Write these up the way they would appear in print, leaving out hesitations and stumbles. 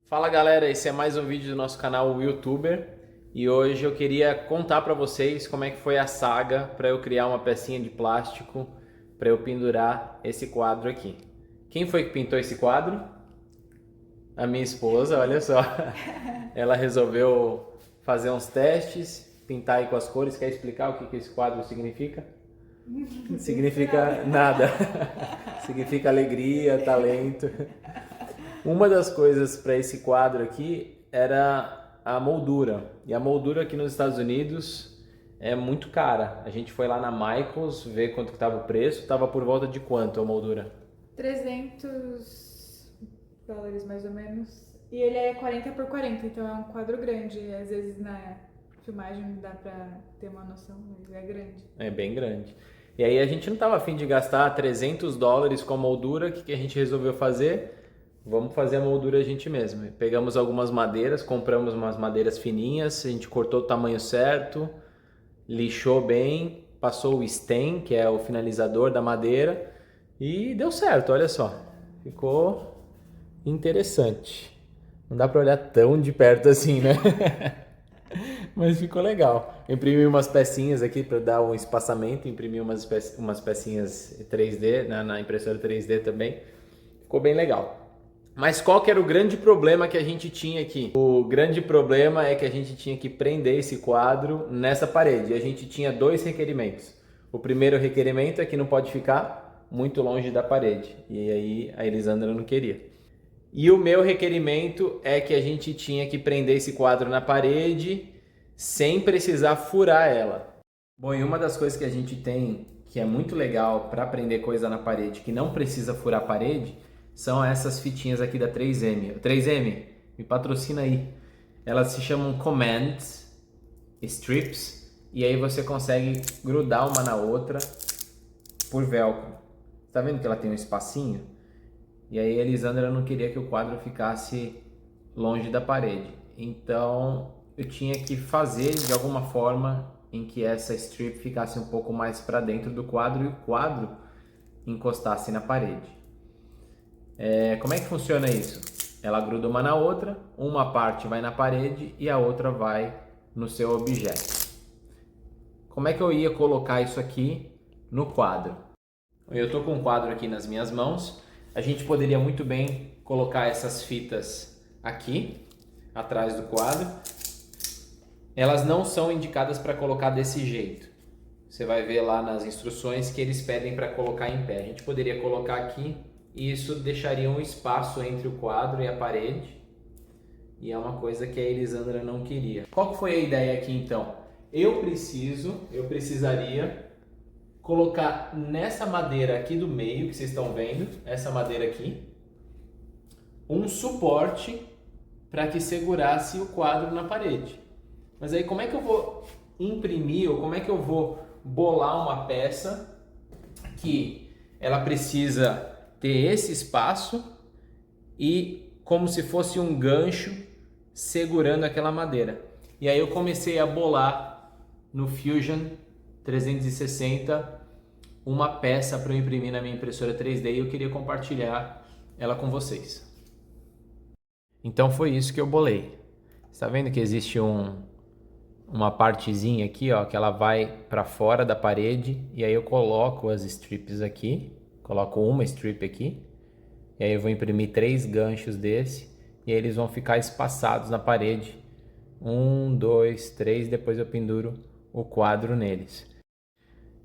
Fala galera, esse é mais um vídeo do nosso canal o YouTuber e hoje eu queria contar para vocês como é que foi a saga para eu criar uma pecinha de plástico para eu pendurar esse quadro aqui. Quem foi que pintou esse quadro? A minha esposa, olha só. Ela resolveu fazer uns testes, pintar aí com as cores. Quer explicar o que esse quadro significa? Significa nada. Significa alegria, talento. Uma das coisas para esse quadro aqui era a moldura. E a moldura aqui nos Estados Unidos é muito cara. A gente foi lá na Michaels ver quanto que estava o preço. Estava por volta de quanto a moldura? $300 mais ou menos. E ele é 40 por 40, então é um quadro grande. Às vezes na filmagem não dá pra ter uma noção, mas é grande. É bem grande. E aí a gente não estava afim de gastar $300 com a moldura. O que a gente resolveu fazer? Vamos fazer a moldura a gente mesmo. Pegamos algumas madeiras, compramos umas madeiras fininhas, a gente cortou o tamanho certo, lixou bem, passou o stem, que é o finalizador da madeira, e deu certo, olha só. Ficou interessante. Não dá para olhar tão de perto assim, né? Mas ficou legal. Imprimi umas pecinhas aqui para dar um espaçamento, imprimi umas pecinhas 3D na impressora 3D também. Ficou bem legal. Mas qual que era o grande problema que a gente tinha aqui? O grande problema é que a gente tinha que prender esse quadro nessa parede. E a gente tinha dois requerimentos. O primeiro requerimento é que não pode ficar muito longe da parede. E aí a Elisandra não queria. E o meu requerimento é que a gente tinha que prender esse quadro na parede sem precisar furar ela. Bom, e uma das coisas que a gente tem que é muito legal para prender coisa na parede, que não precisa furar a parede, são essas fitinhas aqui da 3M. 3M, me patrocina aí. Elas se chamam Command Strips e aí você consegue grudar uma na outra por velcro. Tá vendo que ela tem um espacinho? E aí a Elisandra não queria que o quadro ficasse longe da parede. Então eu tinha que fazer de alguma forma em que essa strip ficasse um pouco mais para dentro do quadro e o quadro encostasse na parede. Como é que funciona isso? Ela gruda uma na outra, uma parte vai na parede e a outra vai no seu objeto. Como é que eu ia colocar isso aqui no quadro? Eu estou com um quadro aqui nas minhas mãos. A gente poderia muito bem colocar essas fitas aqui, atrás do quadro. Elas não são indicadas para colocar desse jeito. Você vai ver lá nas instruções que eles pedem para colocar em pé. A gente poderia colocar aqui e isso deixaria um espaço entre o quadro e a parede. E é uma coisa que a Elisandra não queria. Qual que foi a ideia aqui então? Eu precisaria colocar nessa madeira aqui do meio, que vocês estão vendo, essa madeira aqui, um suporte para que segurasse o quadro na parede. Mas aí como é que eu vou imprimir ou como é que eu vou bolar uma peça que ela precisa ter esse espaço e como se fosse um gancho segurando aquela madeira? E aí eu comecei a bolar no Fusion 360 uma peça para eu imprimir na minha impressora 3D e eu queria compartilhar ela com vocês. Então foi isso que eu bolei. Está vendo que existe uma partezinha aqui, ó, que ela vai para fora da parede e aí eu coloco as strips aqui, coloco uma strip aqui e aí eu vou imprimir 3 ganchos desse e aí eles vão ficar espaçados na parede, 1, 2, 3, depois eu penduro o quadro neles.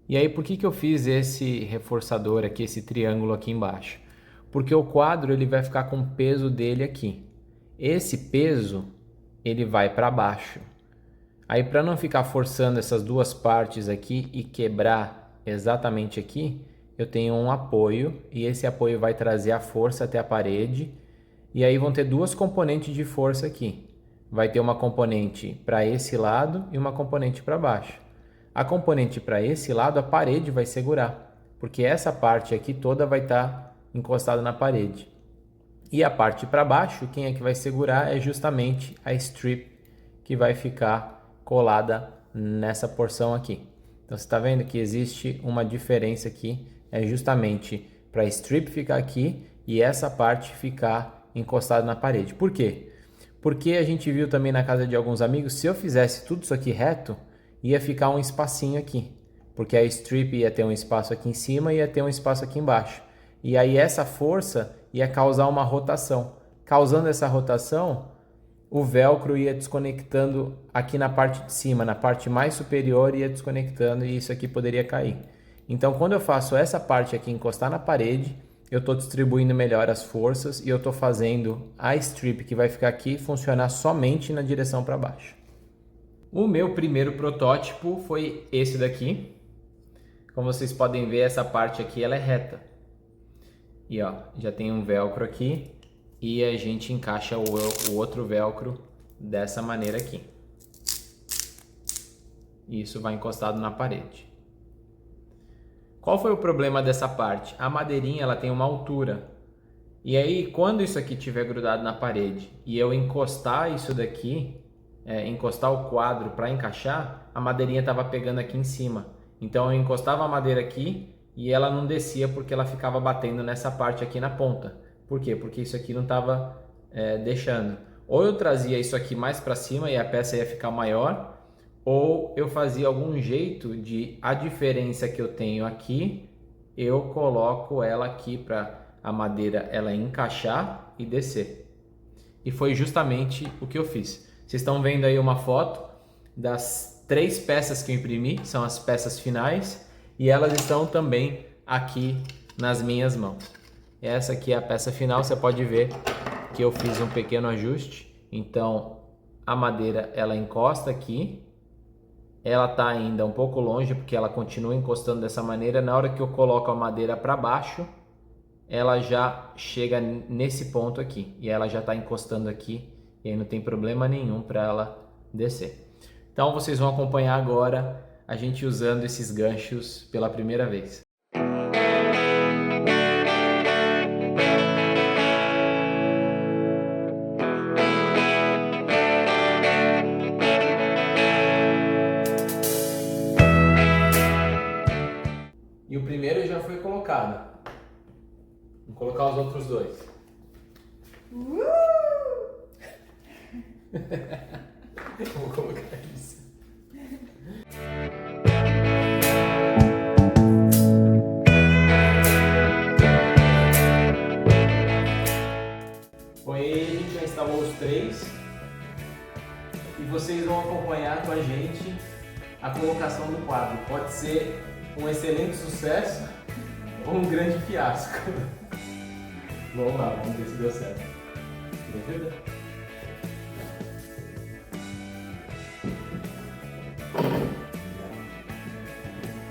E aí por que eu fiz esse reforçador aqui, esse triângulo aqui embaixo? Porque o quadro ele vai ficar com o peso dele aqui. Esse peso ele vai para baixo. Aí para não ficar forçando essas duas partes aqui e quebrar exatamente aqui, eu tenho um apoio e esse apoio vai trazer a força até a parede e aí vão ter duas componentes de força aqui. Vai ter uma componente para esse lado e uma componente para baixo. A componente para esse lado a parede vai segurar, porque essa parte aqui toda vai estar encostada na parede. E a parte para baixo, quem é que vai segurar é justamente a strip que vai ficar colada nessa porção aqui. Então você está vendo que existe uma diferença aqui, é justamente para a strip ficar aqui e essa parte ficar encostado na parede. Por quê? Porque a gente viu também na casa de alguns amigos, se eu fizesse tudo isso aqui reto, ia ficar um espacinho aqui. Porque a strip ia ter um espaço aqui em cima e ia ter um espaço aqui embaixo. E aí essa força ia causar uma rotação. Causando essa rotação, o velcro ia desconectando aqui na parte de cima, na parte mais superior ia desconectando e isso aqui poderia cair. Então quando eu faço essa parte aqui encostar na parede, eu estou distribuindo melhor as forças e eu estou fazendo a strip que vai ficar aqui funcionar somente na direção para baixo. O meu primeiro protótipo foi esse daqui. Como vocês podem ver, essa parte aqui ela é reta. E ó, já tem um velcro aqui e a gente encaixa o outro velcro dessa maneira aqui. E isso vai encostado na parede. Qual foi o problema dessa parte? A madeirinha ela tem uma altura. E aí, quando isso aqui estiver grudado na parede e eu encostar isso daqui, encostar o quadro para encaixar, a madeirinha estava pegando aqui em cima. Então eu encostava a madeira aqui e ela não descia porque ela ficava batendo nessa parte aqui na ponta. Por quê? Porque isso aqui não estava deixando. Ou eu trazia isso aqui mais para cima e a peça ia ficar maior, ou eu fazia algum jeito de a diferença que eu tenho aqui, eu coloco ela aqui para a madeira ela encaixar e descer. E foi justamente o que eu fiz. Vocês estão vendo aí uma foto das 3 peças que eu imprimi, são as peças finais, e elas estão também aqui nas minhas mãos. Essa aqui é a peça final, você pode ver que eu fiz um pequeno ajuste. Então a madeira ela encosta aqui, ela está ainda um pouco longe porque ela continua encostando dessa maneira. Na hora que eu coloco a madeira para baixo, ela já chega nesse ponto aqui e ela já está encostando aqui e aí não tem problema nenhum para ela descer. Então vocês vão acompanhar agora a gente usando esses ganchos pela primeira vez. E o primeiro já foi colocado. Vamos colocar os outros 2. Vou colocar isso. Bom, aí a gente já instalou os 3 e vocês vão acompanhar com a gente a colocação do quadro. Pode ser um excelente sucesso ou um grande fiasco. Vamos lá, vamos ver se deu certo. Entendeu?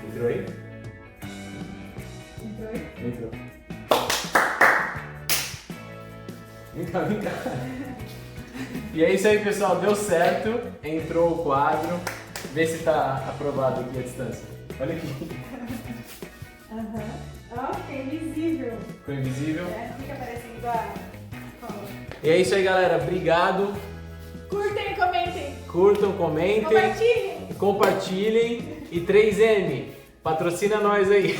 Entrou aí? Entrou aí? Entrou. Vem cá. E é isso aí, pessoal. Deu certo. Entrou o quadro. Vê se está aprovado aqui a distância. Olha aqui. Ó, fica invisível. Ficou invisível? Fica parecendo a cola. E é isso aí, galera. Obrigado. Curtem e comentem. Curtam, comentem. Compartilhem. Compartilhem. E 3M, patrocina nós aí.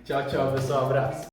Tchau, tchau, pessoal. Abraço.